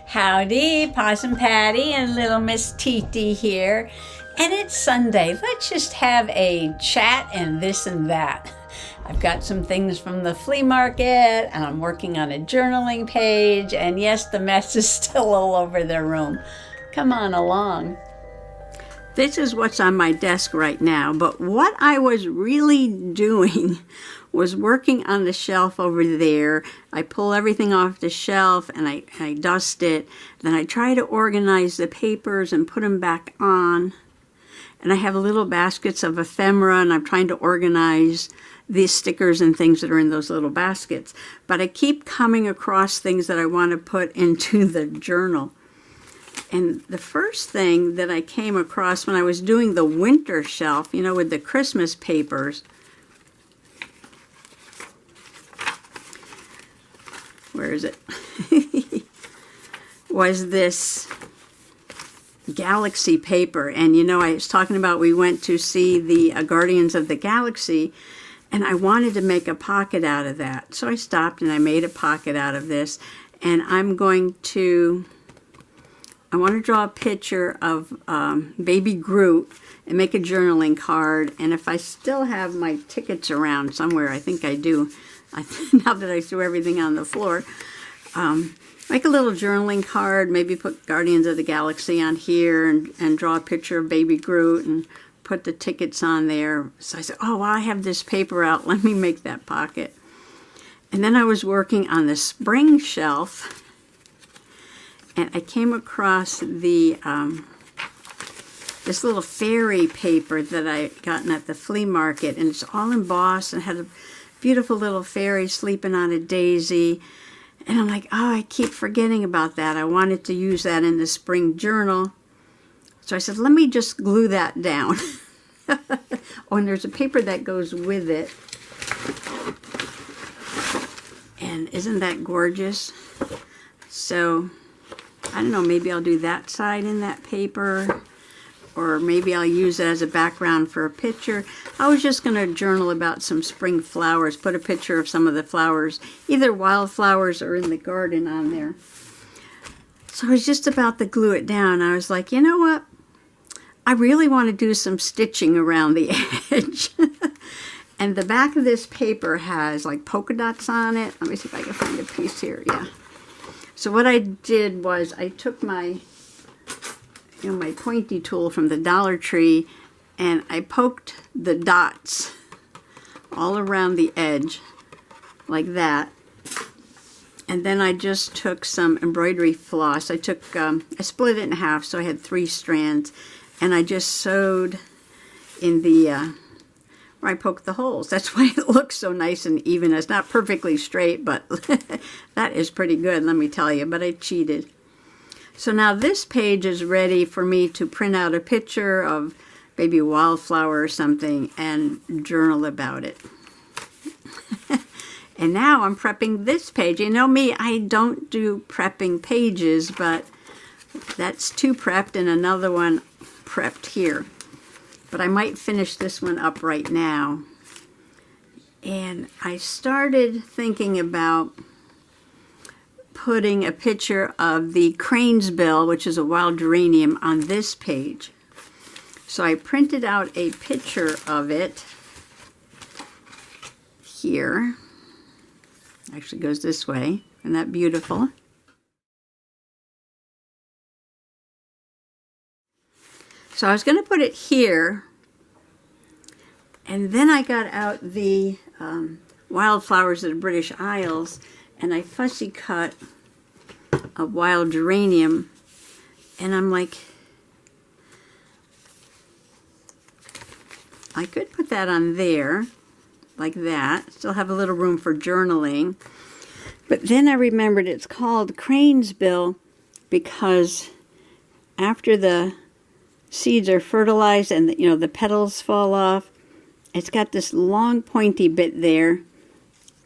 Howdy, Possum Patty and little Miss Titi here. And it's Sunday. Let's just have a chat and this and that. I've got some things from the flea market and I'm working on a journaling page. And yes, the mess is still all over the room. Come on along. This is what's on my desk right now, but what I was really doing was working on the shelf over there. I pull everything off the shelf and I dust it. Then I try to organize the papers and put them back on. And I have little baskets of ephemera and I'm trying to organize these stickers and things that are in those little baskets. But I keep coming across things that I want to put into the journal. And the first thing that I came across when I was doing the winter shelf, you know, with the Christmas papers, where is it? Was this Galaxy paper. And you know, I was talking about we went to see the Guardians of the Galaxy and I wanted to make a pocket out of that. So I stopped and I made a pocket out of this. And I want to draw a picture of baby Groot and make a journaling card. And if I still have my tickets around somewhere, I think I do, now that I threw everything on the floor, make a little journaling card, maybe put Guardians of the Galaxy on here and draw a picture of baby Groot and put the tickets on there. So I said, oh, well, I have this paper out. Let me make that pocket. And then I was working on the spring shelf and I came across the this little fairy paper that I gotten at the flea market, and it's all embossed and had a beautiful little fairy sleeping on a daisy. And I'm like, oh, I keep forgetting about that. I wanted to use that in the spring journal. So I said, let me just glue that down. Oh, and there's a paper that goes with it. And isn't that gorgeous? So I don't know, maybe I'll do that side in that paper, or maybe I'll use it as a background for a picture. I was just going to journal about some spring flowers, put a picture of some of the flowers, either wildflowers or in the garden on there. So I was just about to glue it down. I was like, you know what? I really want to do some stitching around the edge. And the back of this paper has like polka dots on it. Let me see if I can find a piece here. Yeah. So what I did was I took my pointy tool from the Dollar Tree and I poked the dots all around the edge like that. And then I just took some embroidery floss. I split it in half so I had 3 strands, and I just sewed in the where I poked the holes. That's why it looks so nice and even. It's not perfectly straight, but that is pretty good, let me tell you, but I cheated. So now this page is ready for me to print out a picture of maybe a wildflower or something and journal about it. And now I'm prepping this page. You know me, I don't do prepping pages, but that's 2 prepped and another one prepped here. But I might finish this one up right now. And I started thinking about putting a picture of the crane's bill, which is a wild geranium, on this page. So I printed out a picture of it here. Actually goes this way. Isn't that beautiful? So I was going to put it here, and then I got out the wildflowers of the British Isles, and I fussy cut a wild geranium, and I'm like, I could put that on there, like that, still have a little room for journaling. But then I remembered it's called crane's bill because after the seeds are fertilized and the petals fall off, it's got this long pointy bit there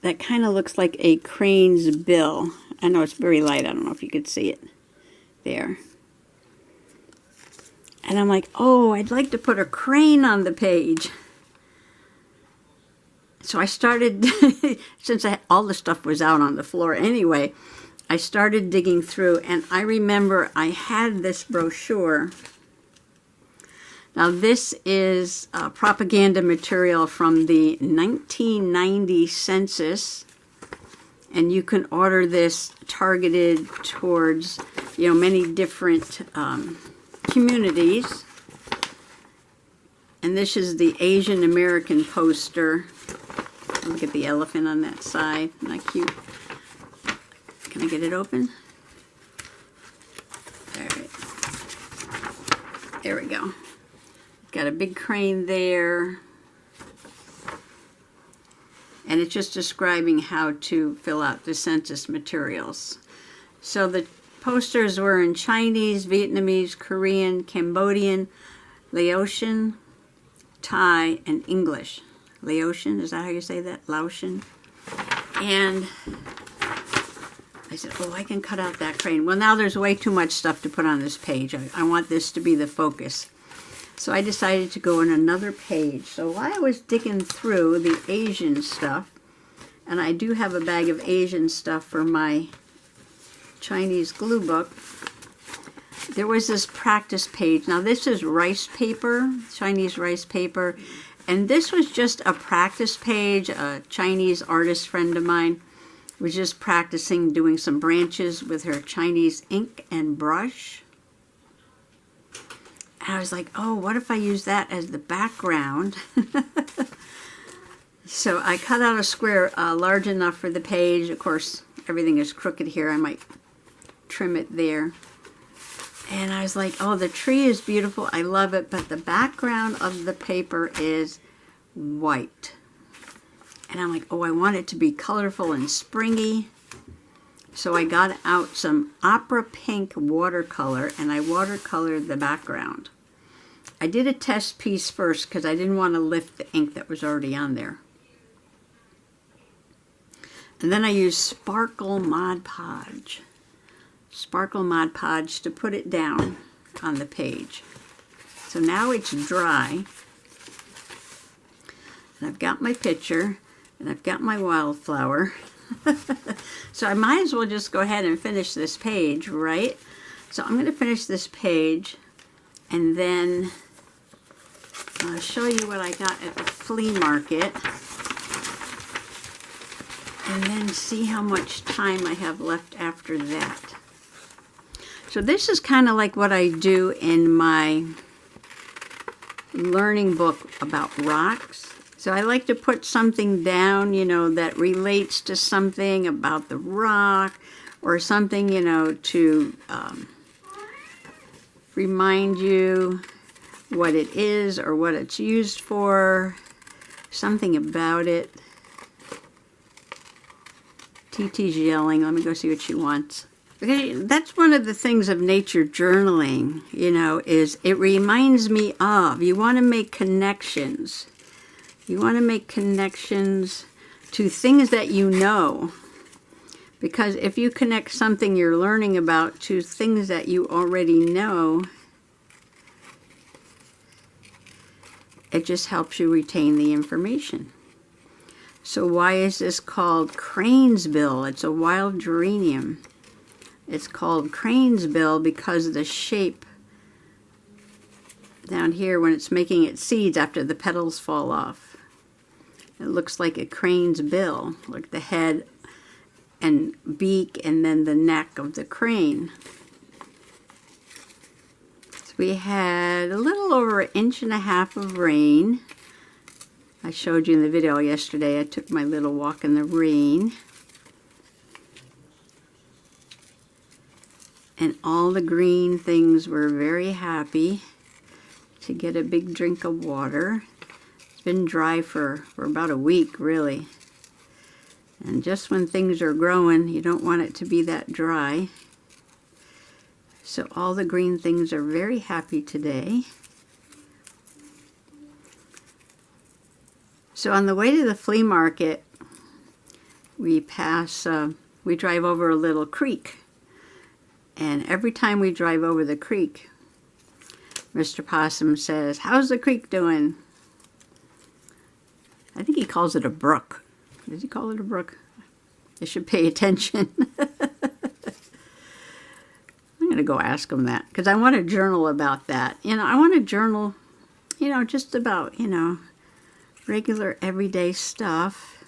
that kind of looks like a crane's bill. I know it's very light, I don't know if you could see it there. And I'm like, oh, I'd like to put a crane on the page. So I started, since all the stuff was out on the floor anyway, I started digging through, and I remember I had this brochure. Now this is propaganda material from the 1990 census, and you can order this targeted towards, you know, many different communities. And this is the Asian American poster. Look at the elephant on that side. Isn't that cute? Can I get it open? All right. There we go. Got a big crane there. And it's just describing how to fill out the census materials. So the posters were in Chinese, Vietnamese, Korean, Cambodian, Laotian, Thai, and English. Laotian, is that how you say that? Laotian. And I said, oh, I can cut out that crane. Well, now there's way too much stuff to put on this page. I want this to be the focus. So I decided to go on another page. So while I was digging through the Asian stuff, and I do have a bag of Asian stuff for my Chinese glue book, there was this practice page. Now this is rice paper, Chinese rice paper, and this was just a practice page. A Chinese artist friend of mine was just practicing doing some branches with her Chinese ink and brush. And I was like, oh, what if I use that as the background? So I cut out a square large enough for the page. Of course, everything is crooked here. I might trim it there. And I was like, oh, the tree is beautiful. I love it. But the background of the paper is white. And I'm like, oh, I want it to be colorful and springy. So I got out some opera pink watercolor, and I watercolored the background. I did a test piece first because I didn't want to lift the ink that was already on there. And then I used Sparkle Mod Podge. Sparkle Mod Podge to put it down on the page. So now it's dry. And I've got my picture, and I've got my wildflower. So I might as well just go ahead and finish this page, right? So I'm going to finish this page, and then I'll show you what I got at the flea market, and then see how much time I have left after that. So this is kind of like what I do in my learning book about rocks. So I like to put something down, you know, that relates to something about the rock, or something, you know, to remind you what it is or what it's used for, something about it. TT's yelling. Let me go see what she wants. Okay, that's one of the things of nature journaling, you know, is it reminds me of, you want to make connections. You want to make connections to things that you know. Because if you connect something you're learning about to things that you already know, it just helps you retain the information. So why is this called crane's bill? It's a wild geranium. It's called crane's bill because of the shape down here when it's making its seeds after the petals fall off. It looks like a crane's bill, like the head and beak and then the neck of the crane. So we had a little over 1.5 inches of rain. I showed you in the video yesterday. I took my little walk in the rain. And all the green things were very happy to get a big drink of water. It's been dry for about a week, really. And just when things are growing, you don't want it to be that dry. So all the green things are very happy today. So on the way to the flea market, we drive over a little creek. And every time we drive over the creek, Mr. Possum says, "How's the creek doing?" I think he calls it a brook. Does he call it a brook? I should pay attention. going to go ask him that because I want to journal about that. You know, I want to journal, you know, just about, you know, regular everyday stuff.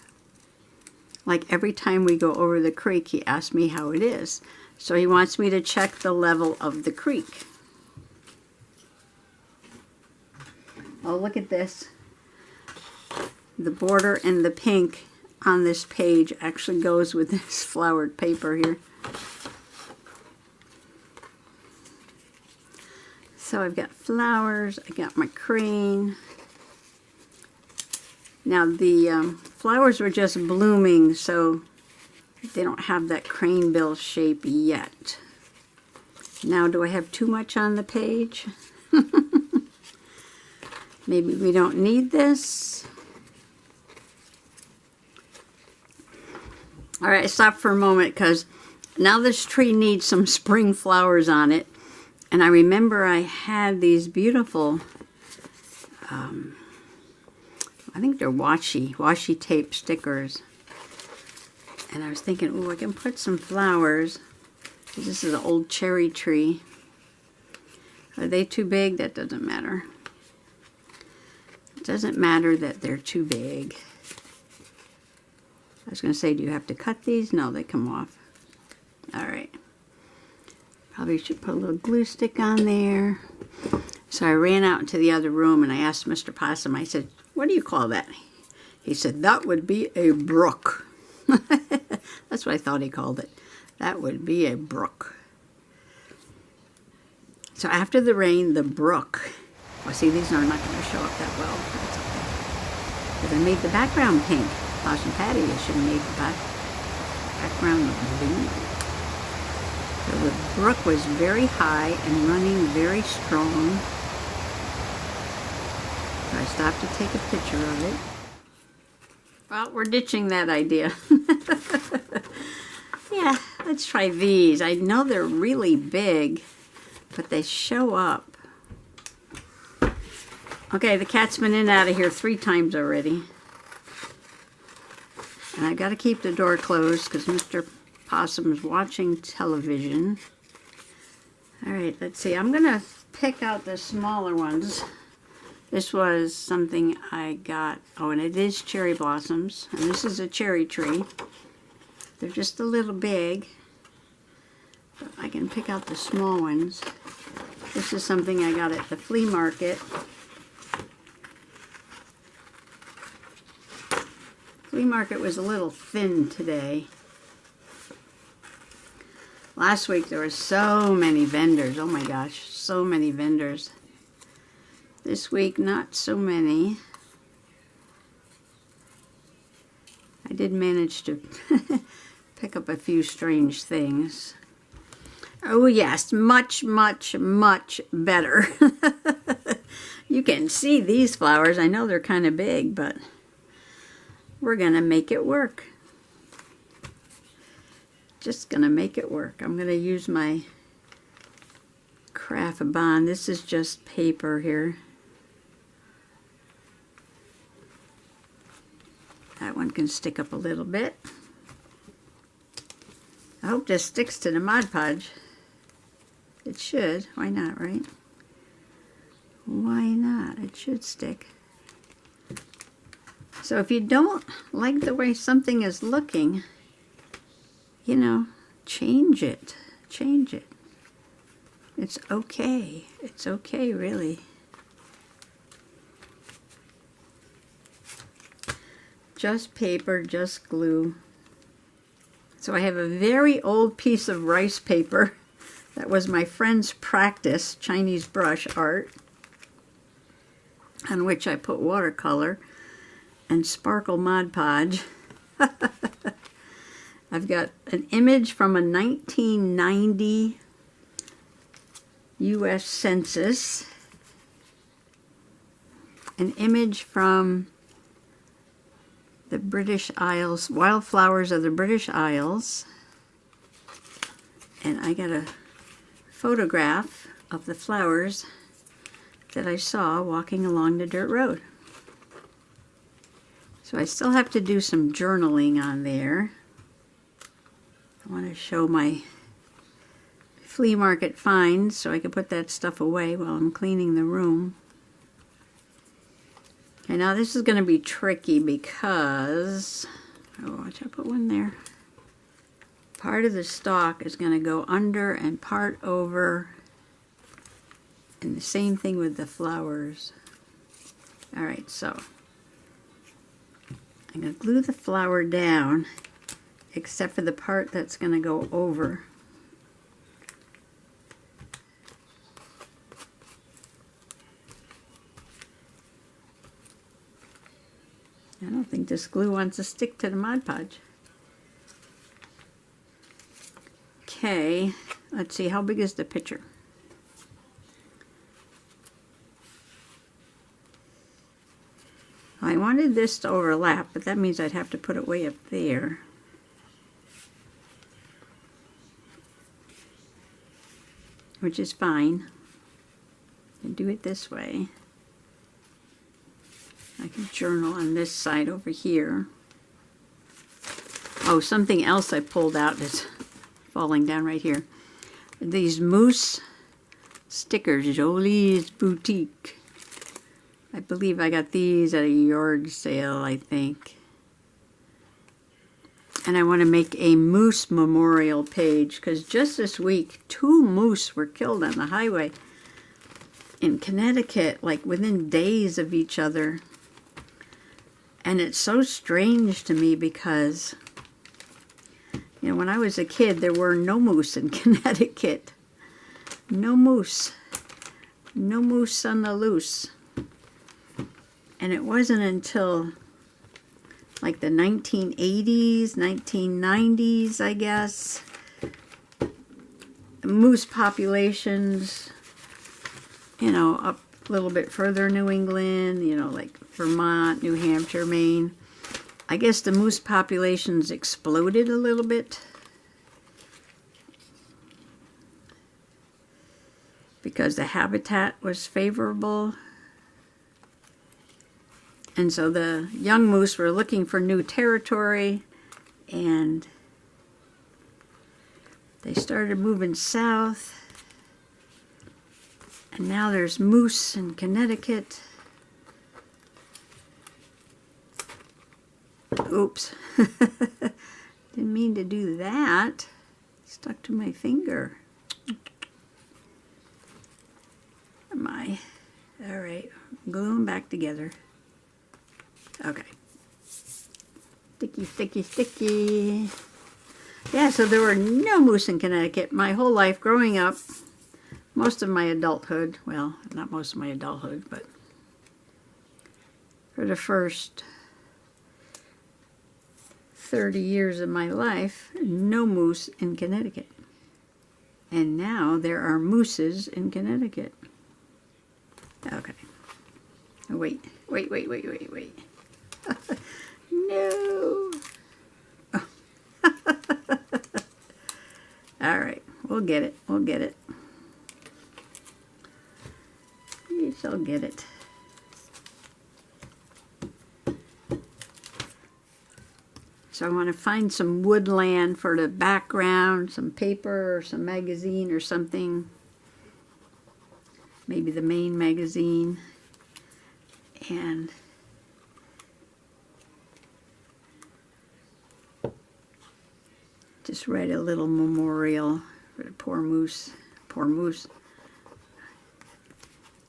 Like every time we go over the creek, he asks me how it is. So he wants me to check the level of the creek. Oh, look at this. The border and the pink on this page actually goes with this flowered paper here. So I've got flowers, I got my crane. Now the flowers were just blooming, so they don't have that crane bill shape yet. Now, do I have too much on the page? Maybe we don't need this. All right, stop for a moment because now this tree needs some spring flowers on it. And I remember I had these beautiful, I think they're washi tape stickers. And I was thinking, oh, I can put some flowers. This is an old cherry tree. Are they too big? That doesn't matter. It doesn't matter that they're too big. I was going to say, do you have to cut these? No, they come off. All right. Probably should put a little glue stick on there. So I ran out into the other room and I asked Mr. Possum, I said, what do you call that? He said, that would be a brook. That's what I thought he called it. That would be a brook. So after the rain, the brook. Well, see, these are not going to show up that well. That's okay. Because I made the background pink. Possum Patty, I should have made the background blue. So the brook was very high and running very strong. So I stopped to take a picture of it. Well, we're ditching that idea. Yeah, let's try these. I know they're really big, but they show up. Okay, the cat's been in and out of here 3 times already. And I've got to keep the door closed because Mr. Possum is watching television. All right, let's see. I'm going to pick out the smaller ones. This was something I got. Oh, and it is cherry blossoms. And this is a cherry tree. They're just a little big. But I can pick out the small ones. This is something I got at the flea market. Flea market was a little thin today. Last week there were so many vendors. Oh my gosh, so many vendors. This week, not so many. I did manage to pick up a few strange things. Oh yes, much, much, much better. You can see these flowers. I know they're kind of big, but we're gonna make it work. Just gonna make it work. I'm gonna use my craft bond. This is just paper here. That one can stick up a little bit. I hope this sticks to the Mod Podge. It should. Why not, right? Why not? It should stick. So if you don't like the way something is looking, you know, change it. Change it. It's okay. It's okay, really. Just paper, just glue. So I have a very old piece of rice paper. That was my friend's practice, Chinese brush art, on which I put watercolor and sparkle Mod Podge. I've got an image from a 1990 U.S. Census, an image from the British Isles, wildflowers of the British Isles, and I got a photograph of the flowers that I saw walking along the dirt road. So I still have to do some journaling on there. I want to show my flea market finds so I can put that stuff away while I'm cleaning the room. Okay, now this is going to be tricky because, oh, watch, I put one there. Part of the stalk is going to go under and part over, and the same thing with the flowers. All right, so I'm going to glue the flower down, except for the part that's going to go over. I don't think this glue wants to stick to the Mod Podge. Okay, let's see, how big is the picture? I wanted this to overlap, but that means I'd have to put it way up there. Which is fine. And do it this way. I can journal on this side over here. Oh, something else I pulled out is falling down right here. These mousse stickers, Jolie's Boutique. I believe I got these at a yard sale, I think. And I want to make a moose memorial page because just this week, 2 moose were killed on the highway in Connecticut, like within days of each other. And it's so strange to me because, you know, when I was a kid, there were no moose in Connecticut. No moose. No moose on the loose. And it wasn't until like the 1980s, 1990s, I guess, moose populations, you know, up a little bit further New England, you know, like Vermont, New Hampshire, Maine. I guess the moose populations exploded a little bit because the habitat was favorable. And so the young moose were looking for new territory, and they started moving south. And now there's moose in Connecticut. Oops. Didn't mean to do that. Stuck to my finger. Am I? All right. Glue them back together. Okay. Sticky, sticky, sticky. Yeah, so there were no moose in Connecticut my whole life growing up. Most of my adulthood. Well, not most of my adulthood, but for the first 30 years of my life, no moose in Connecticut. And now there are mooses in Connecticut. Okay. Wait. No. Oh. All right, we'll get it. We'll get it. You shall get it. So I want to find some woodland for the background, some paper or some magazine or something. Maybe the Maine magazine. And just write a little memorial for the poor moose. Poor moose.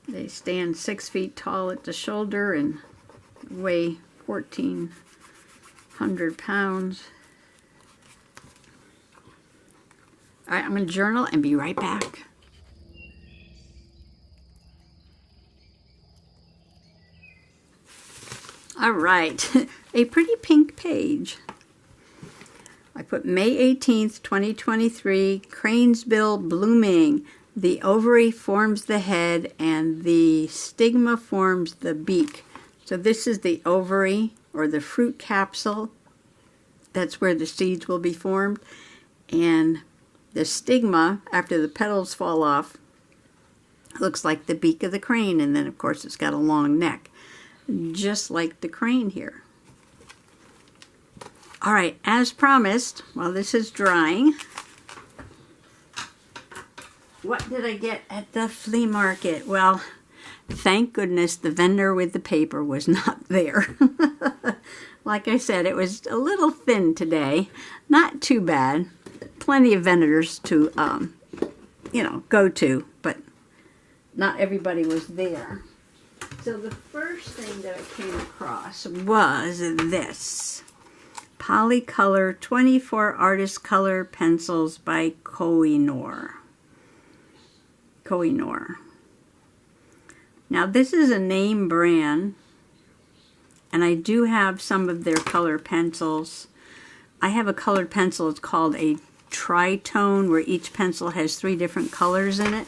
They stand 6 feet tall at the shoulder and weigh 1,400 pounds. All right, I'm going to journal and be right back. All right, a pretty pink page. I put May 18th, 2023, crane's bill blooming. The ovary forms the head and the stigma forms the beak. So this is the ovary or the fruit capsule. That's where the seeds will be formed. And the stigma, after the petals fall off, looks like the beak of the crane. And then, of course, it's got a long neck, just like the crane here. All right, as promised, while this is drying, What did I get at the flea market? Well, thank goodness the vendor with the paper was not there. Like I said, it was a little thin today. Not too bad. Plenty of vendors to, you know, go to, but not everybody was there. So the first thing that I came across was this. Polycolor 24 Artist Color Pencils by Koh-i-noor. Koh-i-noor. Now this is a name brand, and I do have some of their color pencils. I have a colored pencil, it's called a tritone, where each pencil has 3 different colors in it.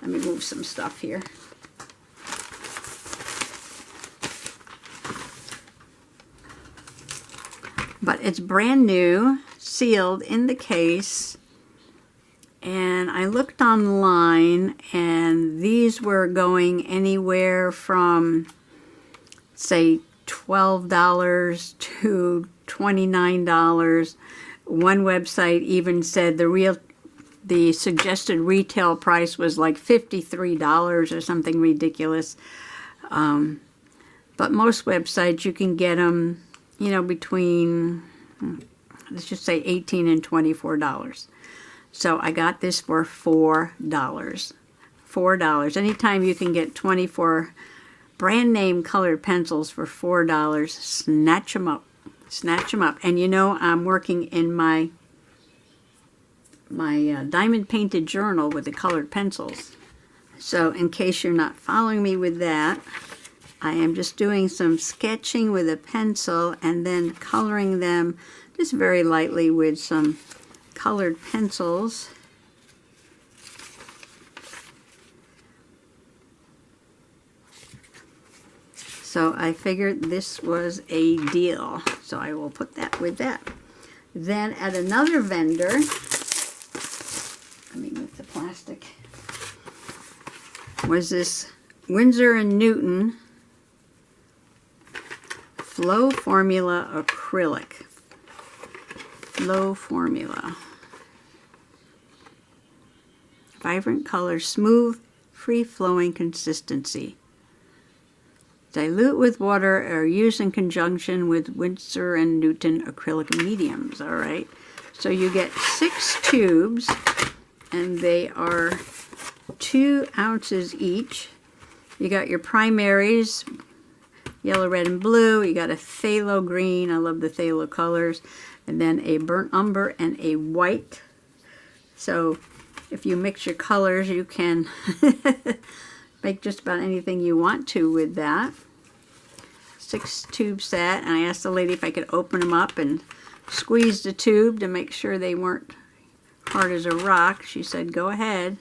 Let me move some stuff here. But it's brand new, sealed in the case, and I looked online and these were going anywhere from, say, $12 to $29. One website even said the suggested retail price was like $53 or something ridiculous. But most websites you can get them, you know, between, let's just say $18 and $24. So I got this for $4. $4. Anytime you can get 24 brand name colored pencils for $4, snatch them up. Snatch them up. And you know, I'm working in my diamond painted journal with the colored pencils. So in case you're not following me with that, I am just doing some sketching with a pencil and then coloring them just very lightly with some colored pencils. So I figured this was a deal. So I will put that with that. Then at another vendor, let me move the plastic, was this Winsor & Newton Flow Formula Acrylic. Flow Formula. Vibrant color, smooth, free-flowing consistency. Dilute with water or use in conjunction with Winsor & Newton acrylic mediums. All right. So you get 6 tubes, and they are 2 ounces each. You got your primaries, yellow, red, and blue. You got a phthalo green. I love the phthalo colors. And then a burnt umber and a white. So if you mix your colors, you can make just about anything you want to with that. 6 tube set, and I asked the lady if I could open them up and squeeze the tube to make sure they weren't hard as a rock. She said go ahead,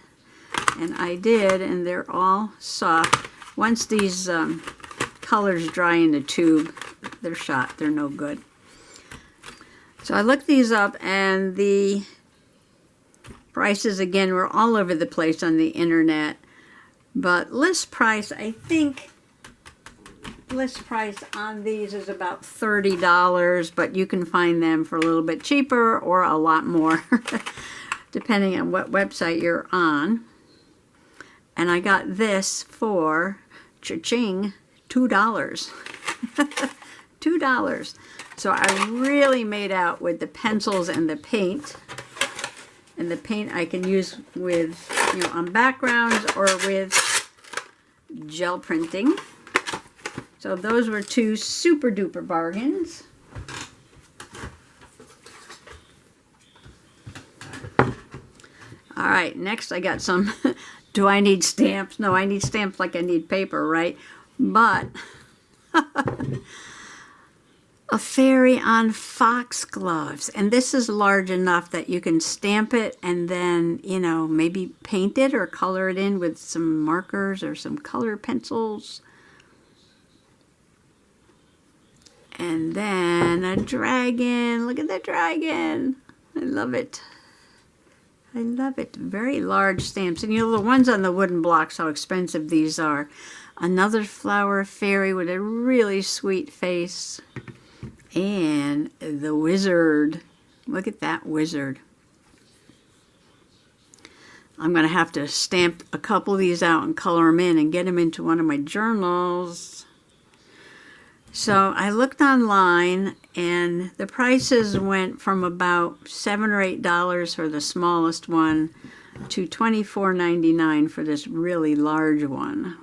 and I did, and they're all soft. Once these colors dry in the tube, they're shot. They're no good. So I looked these up, and the prices again were all over the place on the internet, but list price, I think list price on these is about $30, but you can find them for a little bit cheaper or a lot more depending on what website you're on. And I got this for cha-ching, $2. $2. So I really made out with the pencils and the paint. And the paint I can use with, you know, on backgrounds or with gel printing. So those were 2 super duper bargains. All right, next I got some, do I need stamps? No, I need stamps like I need paper, right? But a fairy on foxgloves, and this is large enough that you can stamp it and then, you know, maybe paint it or color it in with some markers or some color pencils. And then a dragon. Look at the dragon. I love it. I love it. Very large stamps. And you know, the ones on the wooden blocks, how expensive these are. Another flower fairy with a really sweet face. And the wizard. Look at that wizard. I'm going to have to stamp a couple of these out and color them in and get them into one of my journals. So I looked online, and the prices went from about $7 or $8 for the smallest one to $24.99 for this really large one.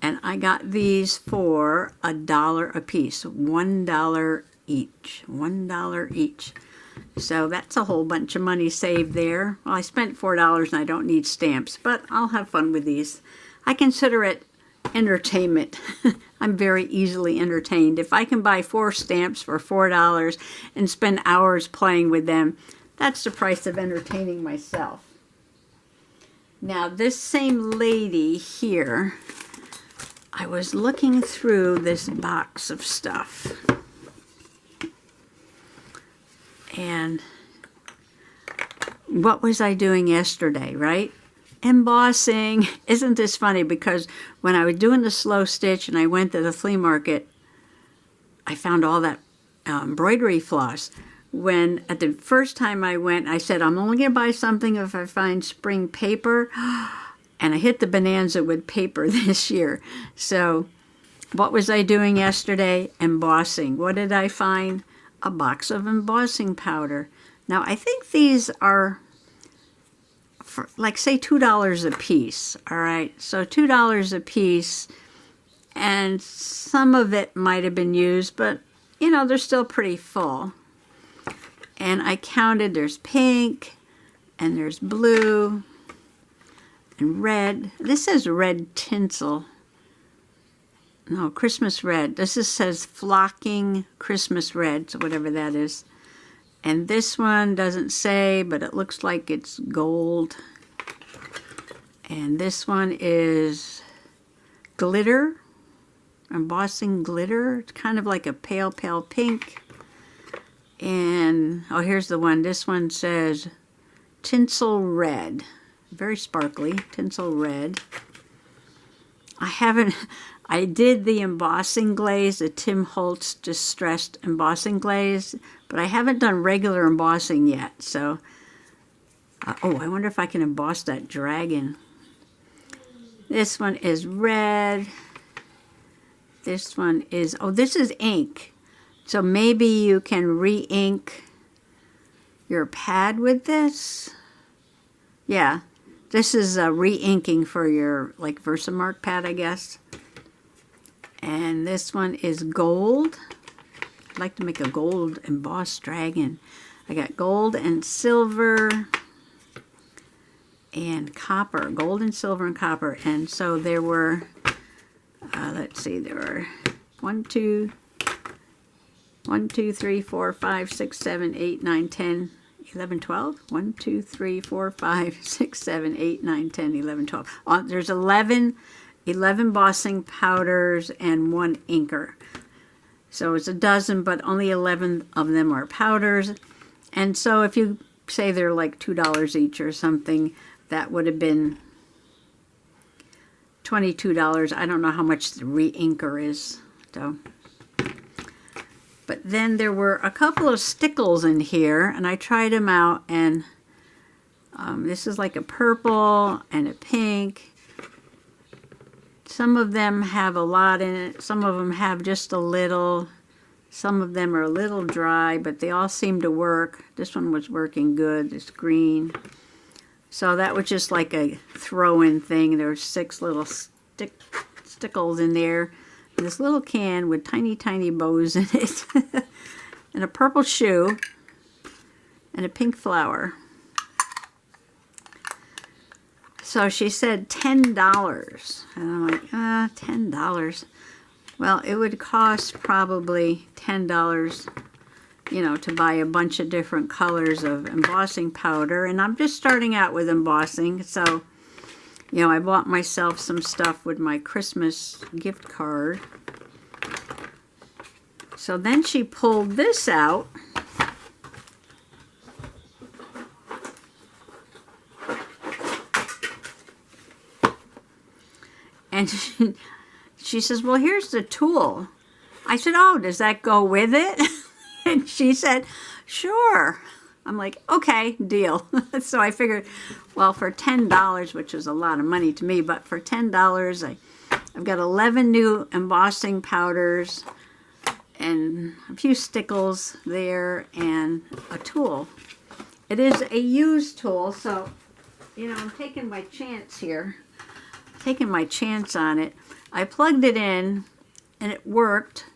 And I got these for $1 a piece, $1 each, $1 each. So that's a whole bunch of money saved there. Well, I spent $4 and I don't need stamps, but I'll have fun with these. I consider it entertainment. I'm very easily entertained. If I can buy 4 stamps for $4 and spend hours playing with them, that's the price of entertaining myself. Now, this same lady here, I was looking through this box of stuff. And what was I doing yesterday, right? Embossing. Isn't this funny? Because when I was doing the slow stitch and I went to the flea market, I found all that embroidery floss. When at the first time I went, I said, I'm only going to buy something if I find spring paper. And I hit the bonanza with paper this year. So what was I doing yesterday? Embossing. What did I find? A box of embossing powder. Now, I think these are, for, like, say, $2 a piece. All right, so $2 a piece, and some of it might have been used, but, you know, they're still pretty full. And I counted, there's pink, and there's blue, and red. This says red tinsel. No, Christmas red. This says flocking Christmas red, so whatever that is. And this one doesn't say, but it looks like it's gold. And this one is glitter, embossing glitter. It's kind of like a pale, pale pink. And, oh, here's the one. This one says tinsel red. Very sparkly, tinsel red. I did the embossing glaze, the Tim Holtz Distressed Embossing Glaze, but I haven't done regular embossing yet. So, oh, I wonder if I can emboss that dragon. This one is red. This one is, oh, this is ink. So maybe you can re-ink your pad with this. Yeah, this is re-inking for your, like, Versamark pad, I guess. And this one is gold. I'd like to make a gold embossed dragon. I got gold and silver and copper. Gold and silver and copper. And so there were, let's see, there were 1, 2, 3, 4, 5, 6, 7, 8, 9, 10, 11, 12. 1, 2, 3, 4, 5, 6, 7, 8, 9, 10, 11, 12. There's 11 embossing powders and 1 inker. So it's a dozen, but only 11 of them are powders. And so if you say they're like $2 each or something, that would have been $22. I don't know how much the re-inker is. So. But then there were a couple of stickles in here, and I tried them out, and this is like a purple and a pink. Some of them have a lot in it. Some of them have just a little. Some of them are a little dry, but they all seem to work. This one was working good. It's green. So that was just like a throw-in thing. There were 6 little stickles in there. And this little can with tiny, tiny bows in it. And a purple shoe. And a pink flower. So she said $10. And I'm like, $10. Well, it would cost probably $10, you know, to buy a bunch of different colors of embossing powder. And I'm just starting out with embossing. So, you know, I bought myself some stuff with my Christmas gift card. So then she pulled this out. And she says, well, here's the tool. I said, oh, does that go with it? And she said, sure. I'm like, okay, deal. So I figured, well, for $10, which is a lot of money to me, but for $10, I've got 11 new embossing powders and a few stickles there and a tool. It is a used tool, so, you know, I'm taking my chance here. Taking my chance on it. I plugged it in and it worked,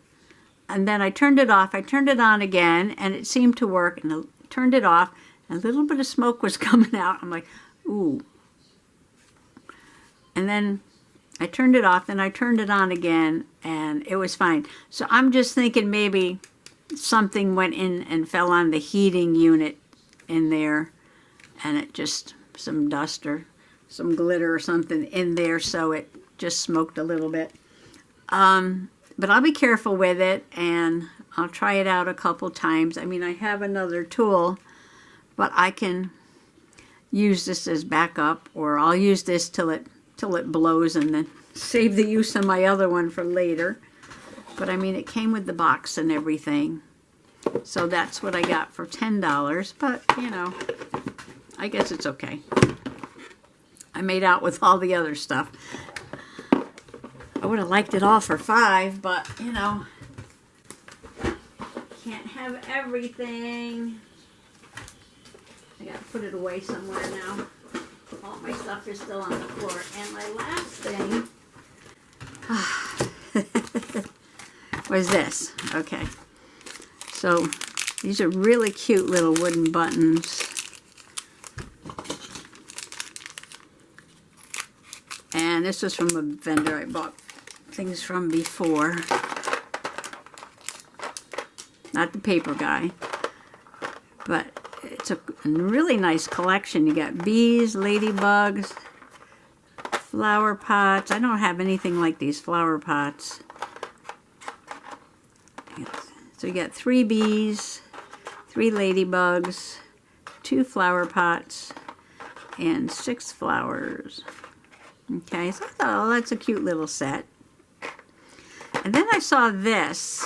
and then I turned it off. I turned it on again and it seemed to work, and I turned it off and a little bit of smoke was coming out. I'm like, ooh. And then I turned it off, then I turned it on again and it was fine. So I'm just thinking maybe something went in and fell on the heating unit in there, and it just, some dust or some glitter or something in there, so it just smoked a little bit. But I'll be careful with it, and I'll try it out a couple times. I mean, I have another tool, but I can use this as backup, or I'll use this till it blows and then save the use of my other one for later. But I mean, it came with the box and everything. So that's what I got for $10, but you know, I guess it's okay. I made out with all the other stuff. I would have liked it all for $5, but you know, can't have everything. I gotta put it away somewhere now. All my stuff is still on the floor. And my last thing was this. Okay. So these are really cute little wooden buttons. And this was from a vendor I bought things from before. Not the paper guy. But it's a really nice collection. You got bees, ladybugs, flower pots. I don't have anything like these flower pots. So you got 3 bees, 3 ladybugs, 2 flower pots, and 6 flowers. Okay, so I thought, oh, that's a cute little set. And then I saw this,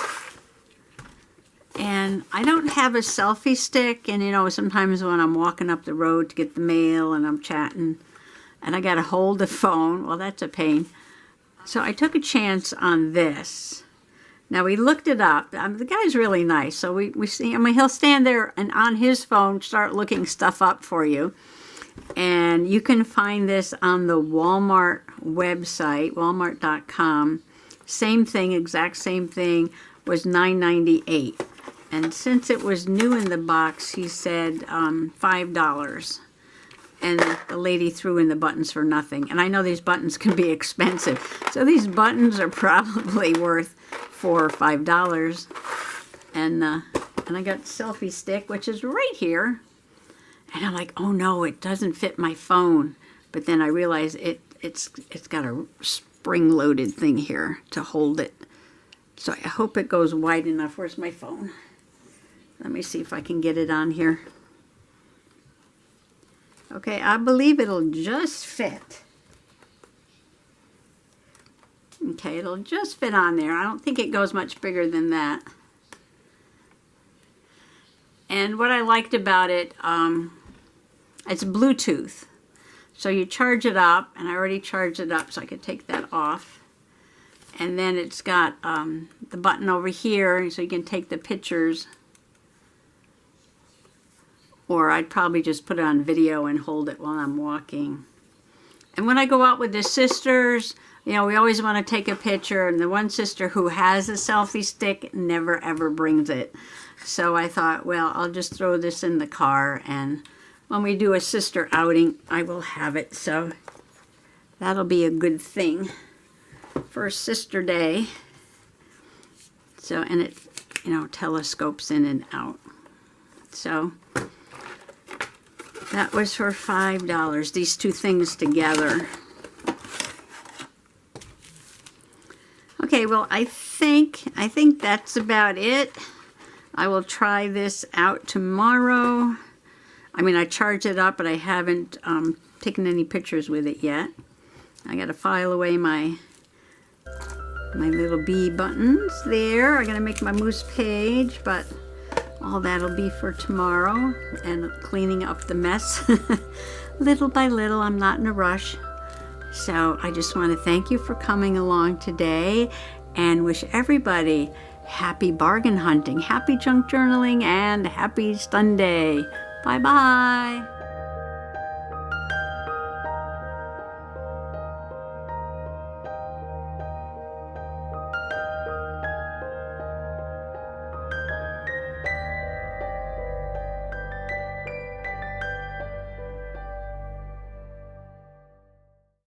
and I don't have a selfie stick, and you know, sometimes when I'm walking up the road to get the mail and I'm chatting, and I got to hold the phone, well, that's a pain. So I took a chance on this. Now, we looked it up. The guy's really nice. So we see, I mean, he'll stand there and on his phone start looking stuff up for you. And you can find this on the Walmart website, walmart.com. Same thing, exact same thing, was $9.98. And since it was new in the box, he said $5. And the lady threw in the buttons for nothing. And I know these buttons can be expensive. So these buttons are probably worth $4 or $5. And I got Selfie Stick, which is right here. And I'm like, oh no, it doesn't fit my phone. But then I realized it's got a spring-loaded thing here to hold it. So I hope it goes wide enough. Where's my phone? Let me see if I can get it on here. Okay, I believe it'll just fit. Okay, it'll just fit on there. I don't think it goes much bigger than that. And what I liked about it, it's Bluetooth. So you charge it up, and I already charged it up so I could take that off. And then it's got the button over here so you can take the pictures. Or I'd probably just put it on video and hold it while I'm walking. And when I go out with the sisters, you know, we always want to take a picture. And the one sister who has a selfie stick never ever brings it. So I thought, well, I'll just throw this in the car. And when we do a sister outing, I will have it. So that'll be a good thing for Sister Day. So, and it, you know, telescopes in and out. So that was for $5, these two things together. Okay, well, I think that's about it. I will try this out tomorrow. I mean, I charged it up, but I haven't taken any pictures with it yet. I got to file away my little bee buttons there. I'm going to make my moose page, but all that'll be for tomorrow and cleaning up the mess. Little by little, I'm not in a rush. So I just want to thank you for coming along today and wish everybody happy bargain hunting, happy junk journaling, and happy Sunday. Bye-bye.